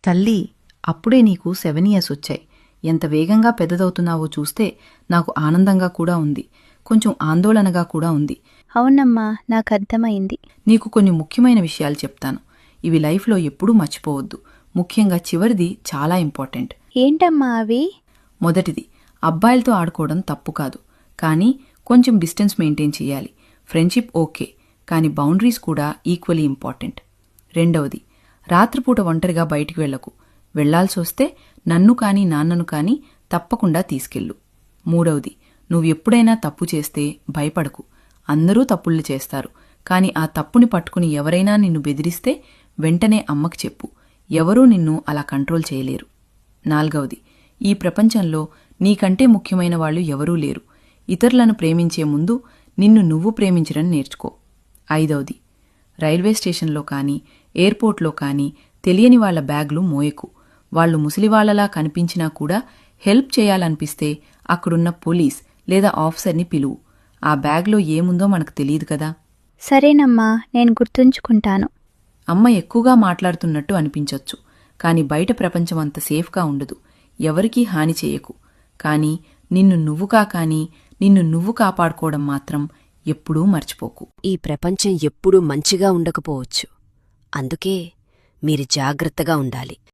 తల్లీ, అప్పుడే నీకు 7 ఇయర్స్ వచ్చాయి. ఎంత వేగంగా పెద్దదవుతున్నావో చూస్తే నాకు ఆనందంగా కూడా ఉంది, కొంచెం ఆందోళనగా కూడా ఉంది. అవునమ్మా, నాకర్థమైంది. నీకు కొన్ని ముఖ్యమైన విషయాలు చెప్తాను. ఇవి లైఫ్లో ఎప్పుడూ మర్చిపోవద్దు. ముఖ్యంగా చివరిది చాలా ఇంపార్టెంట్. ఏంటమ్మా అవి? మొదటిది, అబ్బాయిలతో ఆడుకోవడం తప్పు కాదు, కానీ కొంచెం డిస్టెన్స్ మెయింటైన్ చేయాలి. ఫ్రెండ్షిప్ ఓకే, కానీ బౌండరీస్ కూడా ఈక్వలీ ఇంపార్టెంట్. రెండవది, రాత్రిపూట ఒంటరిగా బయటికి వెళ్లకు. వెళ్లాల్సొస్తే నన్ను కానీ నాన్నను కానీ తప్పకుండా తీసుకెళ్ళు. మూడవది, నువ్వెప్పుడైనా తప్పు చేస్తే భయపడకు. అందరూ తప్పుళ్ళు చేస్తారు, కానీ ఆ తప్పుని పట్టుకుని ఎవరైనా నిన్ను బెదిరిస్తే వెంటనే అమ్మకి చెప్పు. ఎవరూ నిన్ను అలా కంట్రోల్ చేయలేరు. నాల్గవది, ఈ ప్రపంచంలో నీకంటే ముఖ్యమైన వాళ్ళు ఎవరూ లేరు. ఇతరులను ప్రేమించే ముందు నిన్ను నువ్వు ప్రేమించడం నేర్చుకో. ఐదవది, రైల్వే స్టేషన్లో కానీ ఎయిర్పోర్ట్లో కానీ తెలియని వాళ్ల బ్యాగ్లు మోయకు. వాళ్లు ముసలివాళ్లలా కనిపించినా కూడా హెల్ప్ చేయాలనిపిస్తే అక్కడున్న పోలీస్ లేదా ఆఫీసర్ని పిలువు. ఆ బ్యాగ్లో ఏముందో మనకు తెలియదు కదా. సరేనమ్మా, నేను గుర్తుంచుకుంటాను. అమ్మ ఎక్కువగా మాట్లాడుతున్నట్టు అనిపించొచ్చు, కానీ బయట ప్రపంచం అంత సేఫ్గా ఉండదు. ఎవరికీ హాని చేయకు, కానీ నిన్ను నువ్వు కాపాడుకోవడం మాత్రం ఎప్పుడూ మర్చిపోకు. ఈ ప్రపంచం ఎప్పుడూ మంచిగా ఉండకపోవచ్చు, అందుకే మీరు జాగ్రత్తగా ఉండాలి.